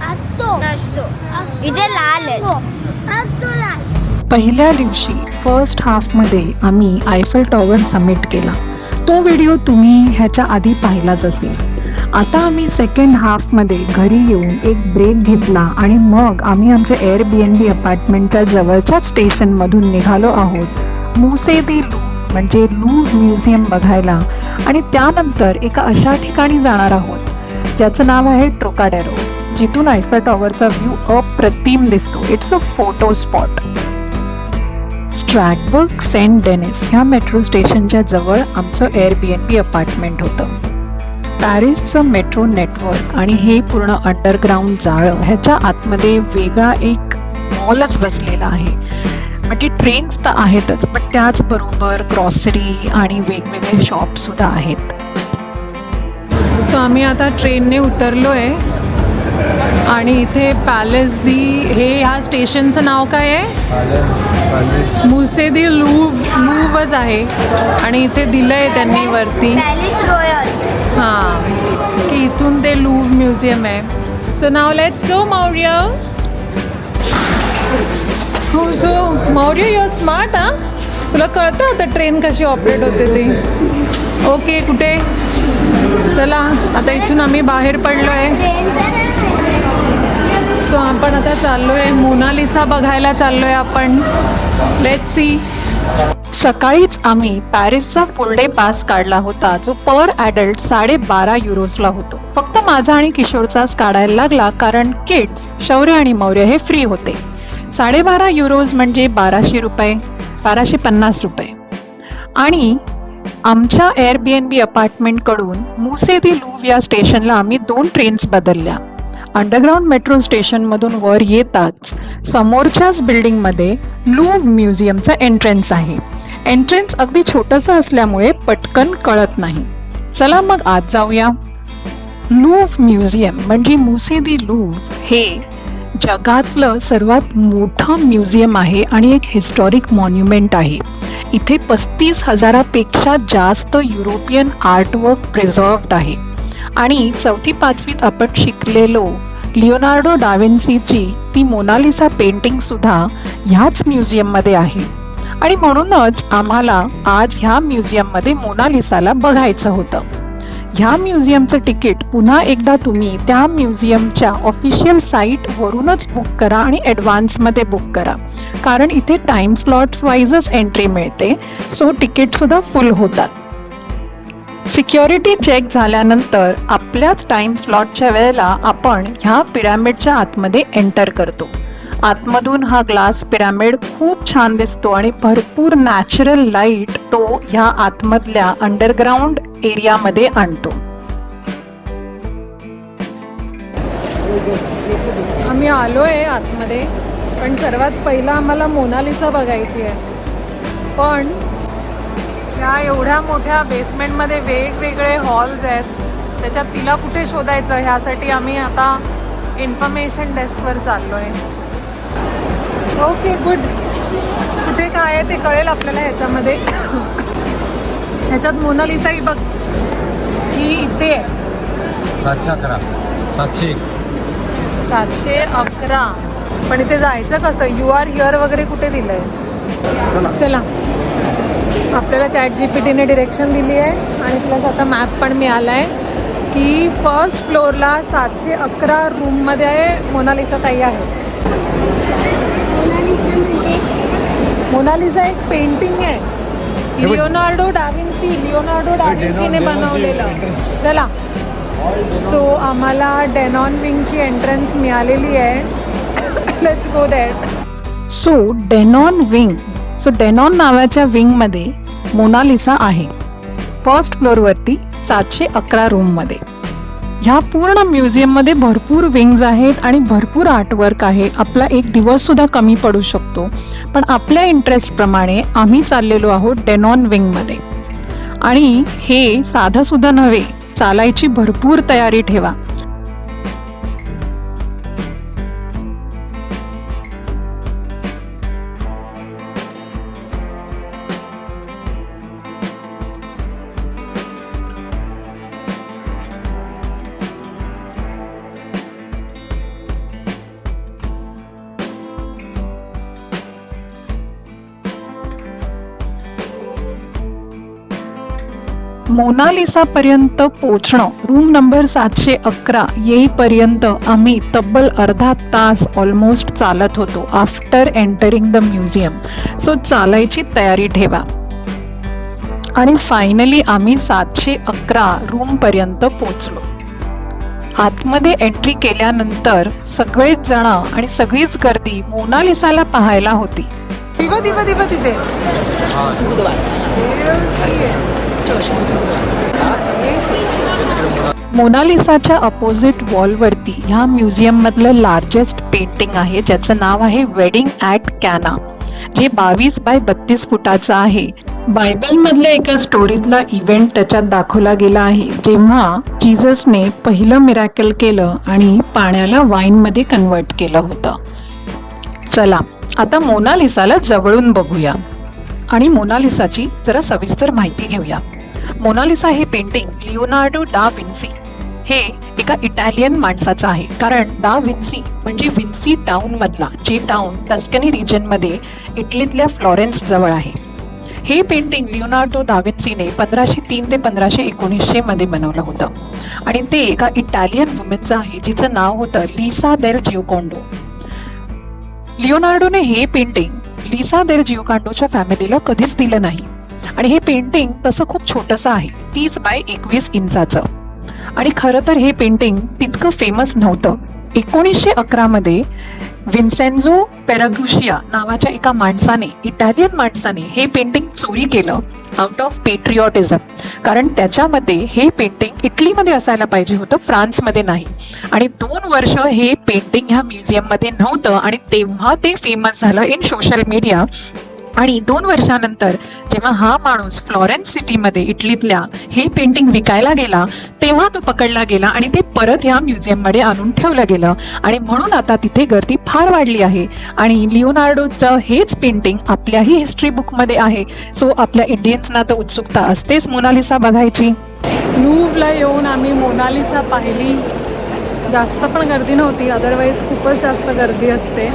नसतो. इथे लाल आहे. पहिल्या दिवशी फर्स्ट हाफमध्ये आम्ही आयफेल टॉवर समिट केला. तो व्हिडिओ तुम्ही ह्याच्या आधी पाहिलाच असेल. आता आम्ही सेकंड हाफमध्ये घरी येऊन एक ब्रेक घेतला आणि मग आम्ही आमच्या एअरबीएनबी अपार्टमेंटच्या जवळच्याच स्टेशनमधून निघालो आहोत मुसे दी लूव्ह म्हणजे लूव्ह म्युझियम बघायला. आणि त्यानंतर एका अशा ठिकाणी जाणार आहोत ज्याचं नाव आहे ट्रोकाडेरो, जिथून आयफेल टॉवरचा व्ह्यू अप्रतिम दिसतो. It's a photo spot. Strasbourg Saint Denis ह्या मेट्रो स्टेशनच्या जवळ आमचं एअरबीएनबी अपार्टमेंट होतं. पॅरिसचं मेट्रो नेटवर्क आणि हे पूर्ण अंडरग्राऊंड जाळं ह्याच्या आतमध्ये वेगळा एक मॉलच बसलेला आहे. म्हणजे ट्रेन्स तर आहेतच, पण त्याचबरोबर ग्रॉसरी आणि वेगवेगळे शॉपसुद्धा आहेत. सो आम्ही आता ट्रेनने उतरलो आहे आणि इथे पॅलेस दी हे ह्या स्टेशनचं नाव काय आहे? मुसे दी लूव्हच आहे. आणि इथे दिलं आहे त्यांनी वरती हां की इथून ते लूव्ह म्युझियम आहे. सो नाव लेट्स गो मौर्य. हो so Maurya you are smart. हां तुला कळतं आता ट्रेन कशी ऑपरेट होते ते. ओके कुठे चला आता इथून आम्ही बाहेर पडलो आहे. सो आपण आता चाललो आहे मोनालिसा बघायला चाललो आहे आपण. Let's see. सकाळीच आम्ही पॅरिसचा फुल डे पास काढला होता जो पर ॲडल्ट 12.5 युरोजला होतो. फक्त माझा आणि किशोरचाच काढायला लागला कारण किड्स शौर्य आणि मौर्य हे फ्री होते. 12.5 युरोज म्हणजे 1200 रुपये, 1250 रुपये. आणि आमच्या एअरबीएनबी अपार्टमेंटकडून मुसे दी लूव्ह या स्टेशनला आम्ही 2 ट्रेन्स बदलल्या. अंडरग्राऊंड मेट्रो स्टेशनमधून वर येताच समोरच्याच बिल्डिंगमध्ये लूव्ह म्युझियमचं एंट्रन्स आहे. एंट्रन्स अगदी छोटंसं असल्यामुळे पटकन कळत नाही. चला मग आत जाऊया. लूव्ह म्युझियम म्हणजे मुसे दी लूव्ह हे जगातलं सर्वात मोठं म्युझियम आहे आणि एक हिस्टॉरिक मॉन्युमेंट आहे. इथे 35,000पेक्षा जास्त युरोपियन आर्टवर्क प्रिझर्व्ड आहे. आणि 4वी-5वीत आपण शिकलेलो लिओनार्डो डा विन्सीची ती मोनालिसा पेंटिंग सुद्धा ह्याच म्युझियममध्ये आहे. आणि म्हणूनच आम्हाला आज ह्या म्युझियममध्ये मोनालिसाला बघायचं होतं. ह्या म्युझियमचं तिकीट पुन्हा एकदा तुम्ही त्या म्युझियमच्या ऑफिशियल साईटवरूनच बुक करा आणि ॲडव्हान्समध्ये बुक करा, कारण इथे टाईम स्लॉट्स वाईजच एंट्री मिळते. सो तिकीटसुद्धा फुल होतात. सिक्युरिटी चेक झाल्यानंतर आपल्याच टाईम स्लॉटच्या वेळेला आपण ह्या पिरॅमिडच्या आतमध्ये एंटर करतो. आतमधून हा ग्लास पिरॅमिड खूप छान दिसतो आणि भरपूर नॅचरल लाईट तो ह्या आतमधल्या अंडरग्राऊंड एरियामध्ये आणतो. आम्ही आलो आहे आतमध्ये, पण सर्वात पहिला आम्हाला मोनालिसा बघायची आहे. पण या एवढ्या मोठ्या बेसमेंटमध्ये वेगवेगळे हॉल्स आहेत, त्याच्यात तिला कुठे शोधायचं ह्यासाठी आम्ही आता इन्फॉर्मेशन डेस्कवर चाललो आहे. Okay good. कुठे काय आहे ते कळेल आपल्याला ह्याच्यामध्ये. ह्याच्यात मोनालिसा ही बघ, ही इथे आहे 711. पण इथे जायचं कसं? यू आर हिअर वगैरे कुठे दिलं आहे? चला आपल्याला ChatGPTने डिरेक्शन दिली आहे आणि प्लस आता मॅप पण मिळाला आहे की फर्स्ट फ्लोअरला 711 रूममध्ये मोनालिसा ताई आहे. मोनालिसा एक पेंटिंग आहे लिओनार्डो डा विन्सीने बनवलेलं. चला सो आम्हाला डेनॉन विंगची एंट्रन्स मिळालेली आहे. Let's go that. So Denon नावाच्या विंगमध्ये मोनालिसा आहे. फर्स्ट फ्लोअरवरती 711 रूममध्ये. ह्या पूर्ण म्युझियममध्ये भरपूर विंग्ज आहेत आणि भरपूर आर्टवर्क आहे. आपला एक दिवससुद्धा कमी पडू शकतो, पण आपल्या इंटरेस्टप्रमाणे आम्ही चाललेलो आहोत डेनॉन विंगमध्ये. आणि हे साधंसुद्धा नव्हे, चालायची भरपूर तयारी ठेवा. मोनालिसा पर्यंत पोहोचणं, रूम नंबर 711 येईपर्यंत आम्ही तब्बल अर्धा तास ऑलमोस्ट चालत होतो after entering the museum. So चालायची तयारी ठेवा. आणि फायनली आम्ही 711 रूम पर्यंत पोहोचलो. आतमध्ये एंट्री केल्यानंतर सगळेच जण आणि सगळीच गर्दी मोनालिसाला पाहायला होती. तिथे मोनालिसाच्या अपोजिट वॉलवरती ह्या म्युझियम मधलं लार्जेस्ट पेंटिंग आहे, ज्याचं नाव आहे वेडिंग ॲट कॅना, जे 22 बाय 32 फुटाचं आहे. बायबल मधल्या एका स्टोरीतला इव्हेंट त्याच्यात दाखवला गेला आहे, जेव्हा जीससने पहिलं मिरॅकल केलं आणि पाण्याला वाईन मध्ये कन्वर्ट केलं होतं. चला आता मोनालिसाला जवळून बघूया आणि मोनालिसाची जरा सविस्तर माहिती घेऊया. मोनालिसा हे पेंटिंग लिओनार्डो डा विन्सी हे एका इटालियन माणसाचं आहे, कारण डा विन्सी म्हणजे विन्सी टाउन मधला, जे टाउन टस्कनी रिजन मध्ये इटलीतल्या फ्लॉरेन्स जवळ आहे. हे पेंटिंग लिओनार्डो दा विन्सीने 1503 ते 1519 मध्ये बनवलं होतं आणि ते एका इटालियन वुमेनचं आहे, जिचं नाव होतं लिसा देल जिओकॉन्डो. लिओनार्डोने हे पेंटिंग लिसा देल जिओकॉन्डोच्या फॅमिलीला कधीच दिलं नाही आणि हे पेंटिंग तसं खूप छोटंसं आहे, 30 बाय 21 इंचाचं. आणि खरं तर हे पेंटिंग तितकं फेमस नव्हतं. 1911 मध्ये विन्सेन्झो पेरागुशिया नावाच्या एका माणसाने, इटालियन माणसाने हे पेंटिंग चोरी केलं आउट ऑफ पेट्रिऑटिझम, कारण त्याच्यामध्ये हे पेंटिंग इटलीमध्ये असायला पाहिजे होतं, फ्रान्समध्ये नाही. आणि 2 वर्ष हे पेंटिंग ह्या म्युझियममध्ये नव्हतं आणि तेव्हा ते फेमस झालं इन सोशल मीडिया. आणि 2 वर्षानंतर जेव्हा हा माणूस फ्लॉरेन्स सिटीमध्ये इटलीतल्या हे पेंटिंग विकायला गेला, तेव्हा तो पकडला गेला आणि ते परत ह्या म्युझियममध्ये आणून ठेवलं गेलं आणि म्हणून आता तिथे गर्दी फार वाढली आहे. आणि लिओनार्डोचं हेच पेंटिंग आपल्याही हिस्ट्री बुकमध्ये आहे. सो आपल्या इंडियन्सना तर उत्सुकता असतेच मोनालिसा बघायची. लूव्हला येऊन आम्ही मोनालिसा पाहिली. जास्त पण गर्दी नव्हती, अदरवाईज खूपच जास्त गर्दी असते.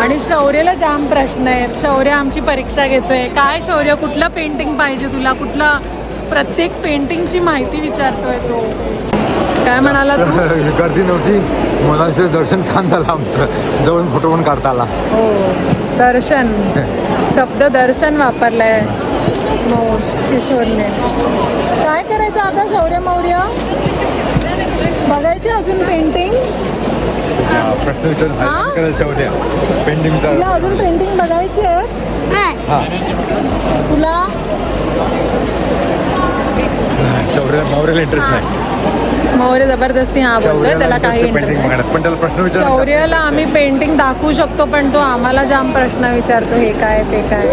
आणि शौर्यला जाम प्रश्न आहेत. शौर्य आमची परीक्षा घेतोय. काय शौर्य, कुठलं पेंटिंग पाहिजे तुला, कुठला, प्रत्येक पेंटिंगची माहिती विचारतोय तो. काय म्हणाला तू? गर्दी नव्हती, मोनालिसाचं दर्शन छान झालं आमचं, जवळून फोटो पण काढता आला. हो, दर्शन शब्द दर्शन वापरलाय किशोरने. काय करायचं आता शौर्य मौर्य? बघायचे अजून पेंटिंग? प्रश्न विचार पेंटिंग तुला अजून पेंटिंग बघायची आहे? तुला शौर्य मौर्याला इंटरेस्ट नाही. मौर्य जबरदस्ती हा बोलतोय, त्याला काही इंटरेस्ट. पण त्याला प्रश्न विचार. शौर्यला आम्ही पेंटिंग दाखवू शकतो, पण तो आम्हाला जाम प्रश्न विचारतो, हे काय ते काय.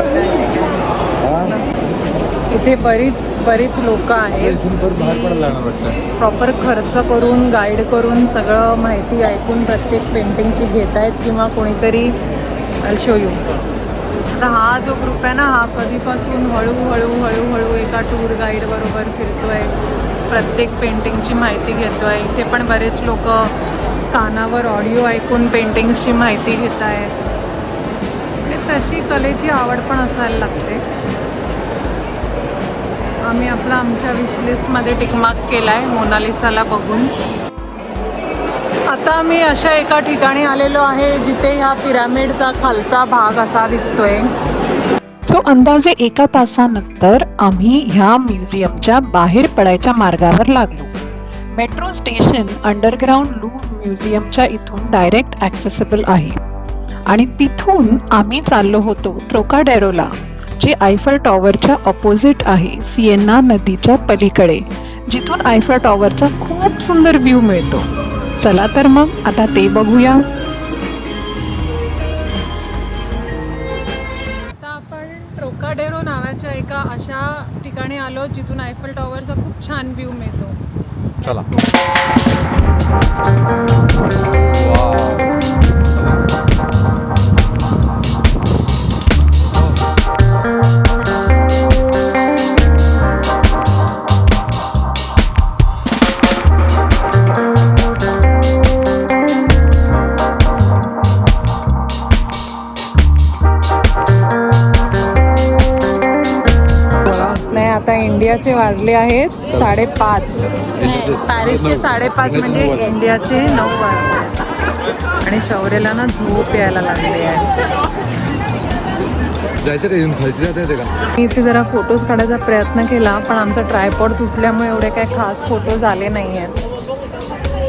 इथे बरीच लोक आहेत प्रॉपर खर्च करून, गाईड करून, सगळं माहिती ऐकून प्रत्येक पेंटिंगची घेत आहेत, किंवा कोणीतरी आय शो यू. आता हा जो ग्रुप आहे ना, हा कधीपासून हळूहळू एका टूर गाईड बरोबर फिरतोय, प्रत्येक पेंटिंगची माहिती घेतोय. इथे पण बरेच लोक कानावर ऑडिओ ऐकून पेंटिंग्सची माहिती घेत आहेत. तशी कलेची आवड पण असायला लागते. आम्ही आमच्या विशलिस्टमध्ये टिकमार्क केला आहे मोनालिसाला बघून. आता आम्ही अशा एका ठिकाणी आलेलो आहे जिथे ह्या पिरामिडचा खालचा भाग असा दिसतोय. सो अंदाजे 1 तासानंतर आम्ही ह्या म्युझियमच्या बाहेर पडायच्या मार्गावर लागलो. मेट्रो स्टेशन अंडरग्राऊंड लूव्र म्युझियमच्या इथून डायरेक्ट ॲक्सेसिबल आहे आणि तिथून आम्ही चाललो होतो ट्रोकाडेरोला, जे आयफल टॉवरच्या ऑपोजिट आहे, सिएना नदीच्या पलीकडे, जिथून आयफल टॉवरचा खूप सुंदर व्ह्यू मिळतो. चला तर मग आता ते बघूया. आता आपण ट्रोकाडेरो नावाच्या एका अशा ठिकाणी आलो जिथून आयफल टॉवरचा खूप छान व्ह्यू मिळतो. चला. इंडियाचे वाजले आहेत 5:30. पॅरिसचे 5:30 म्हणजे इंडियाचे 9 वाजले. आणि शौर्यला ना झोप यायला लागली आहे. जायचं का येऊन खायचं जायचं का? मी इथे जरा फोटोज काढायचा प्रयत्न केला, पण आमचा ट्रायपॉड तुटल्यामुळे एवढे काही खास फोटोज आले नाही आहेत.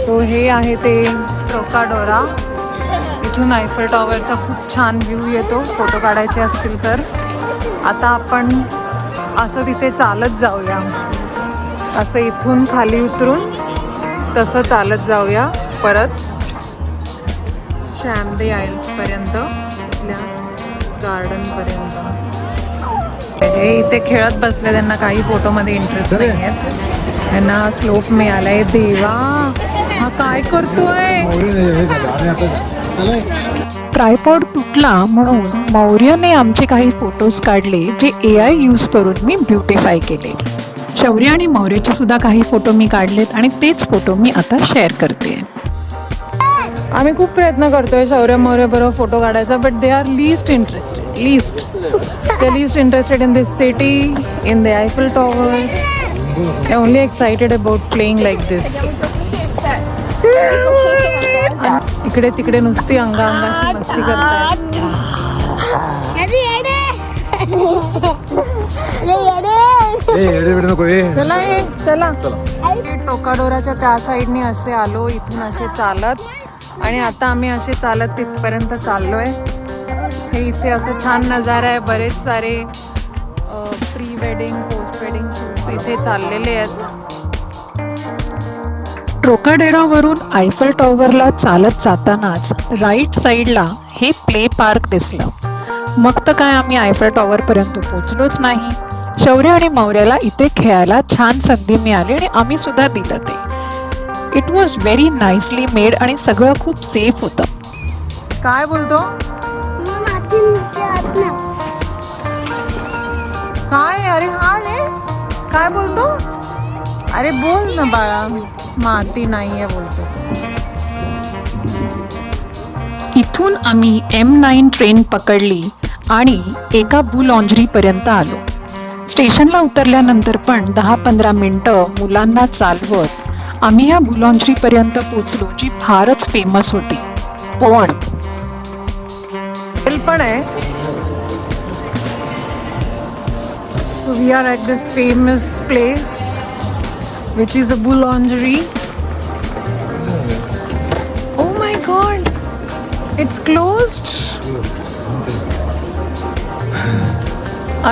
सो हे आहे ते ट्रोकाडोरा. इथून आयफेल टॉवरचा खूप छान व्ह्यू येतो फोटो काढायचे असतील तर. आता आपण असं तिथे चालत जाऊया, असं इथून खाली उतरून तसं चालत जाऊया परत शॅम्दे आईल्सपर्यंत, इथल्या गार्डनपर्यंत. हे इथे खेळत बसले, त्यांना काही फोटोमध्ये इंटरेस्ट नाही आहेत. त्यांना स्लोप मिळालाय. देवा, हा काय करतोय? ट्रायपॉड तुटला म्हणून मौर्यने आमचे काही फोटोज काढले, जे AI यूज करून मी ब्युटिफाय केले. शौर्य आणि मौर्यचे सुद्धा काही फोटो मी काढलेत आणि तेच फोटो मी आता शेअर करते. आम्ही खूप प्रयत्न करतोय शौर्य मौर्य बरोबर फोटो काढायचा, but they are least interested in this city, in the Eiffel tower. They only excited about playing like this. इकडे तिकडे नुसती अंगांगाची मस्ती करतात. चला चला. टोकाडोराच्या त्या साईडने असे आलो, इथून असे चालत, आणि आता आम्ही असे चालत तिथपर्यंत चाललोय. हे इथे असं छान नजारा आहे. बरेच सारे pre wedding post wedding shoots इथे चाललेले आहेत. ट्रोकाडेरावरून आयफेल टॉवरला चालत जातानाच राईट साईडला हे प्ले पार्क दिसलं. मग तर काय, आम्ही आयफेल टॉवरपर्यंत पोचलोच नाही. शौर्य आणि मौर्याला इथे खेळायला छान संधी मिळाली आणि आम्ही सुद्धा दिलं ते. It was very nicely made आणि सगळं खूप सेफ होतं. काय बोलतो? काय? अरे हा रे, काय बोलतो? अरे बोल ना बाळा. माती नाहीये बोलतो. इथून आम्ही M9 ट्रेन पकडली आणि एका बुलॉन्जरीपर्यंत आलो. स्टेशनला उतरल्यानंतर पण 10-15 मिनटं मुलांना चालवत आम्ही या बुलॉन्जरीपर्यंत पोचलो, जी फारच फेमस होती. पण आहे. So we are at this famous place which is a boulangerie. Oh my god, it's closed.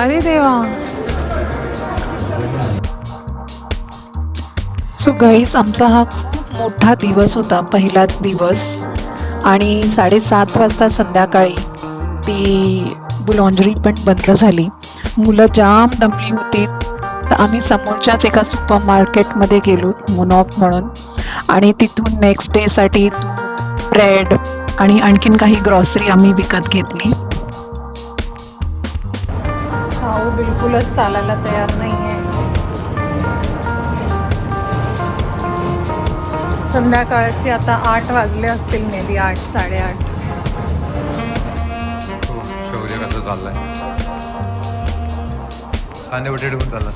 अरे देवा. सो गाईज, आमचा हा खूप मोठा दिवस होता, पहिलाच दिवस. आणि 7:30 वाजता संध्याकाळी ती बुलॉन्जरी पण बंद झाली. मुलं जाम दमली होती. तर आम्ही समोरच्याच एका सुपर मार्केटमध्ये गेलो, मोनॉप म्हणून, आणि तिथून नेक्स्ट डेसाठी ब्रेड आणि आणखीन काही ग्रॉसरी आम्ही विकत घेतली. शाहू बिलकुलच चालायला तयार नाही आहे. संध्याकाळचे आता 8 वाजले असतील, मे बी 8, 8:30. शौर्य कसं चाललंय? कांदे बटाटे पण चालला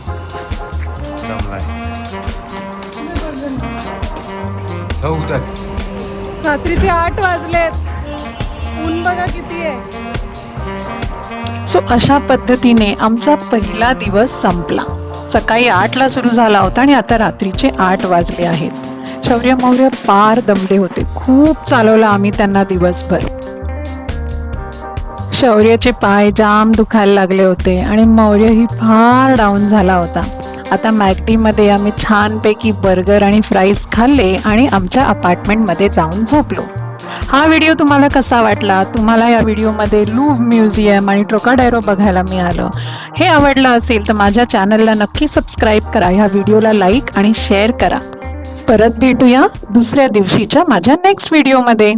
जमलाय. रात्रीचे 8 वाजलेत. ऊन बघा किती आहे. सो अशा पद्धतीने आमचा पहिला दिवस संपला. सकाळी 8ला सुरू झाला होता आणि आता रात्रीचे 8 वाजले आहेत. शौर्य मौर्य पार दमले होते. खूप चालवलं आम्ही त्यांना दिवसभर. शौर्याचे पाय जाम दुखायला लागले होते आणि मौर्यही फार डाऊन झाला होता. आता मॅकडीमध्ये आम्ही छानपैकी बर्गर आणि फ्राईज खाल्ले आणि आमच्या अपार्टमेंटमध्ये जाऊन झोपलो. हा व्हिडिओ तुम्हाला कसा वाटला? तुम्हाला या व्हिडिओमध्ये लूव्र म्युझियम आणि ट्रोकाडेरो बघायला मिळालं. हे आवडलं असेल तर माझ्या चॅनलला नक्की सबस्क्राईब करा. ह्या व्हिडिओला लाईक आणि शेअर करा. परत भेटूया दुसऱ्या दिवशीच्या माझ्या नेक्स्ट व्हिडिओमध्ये.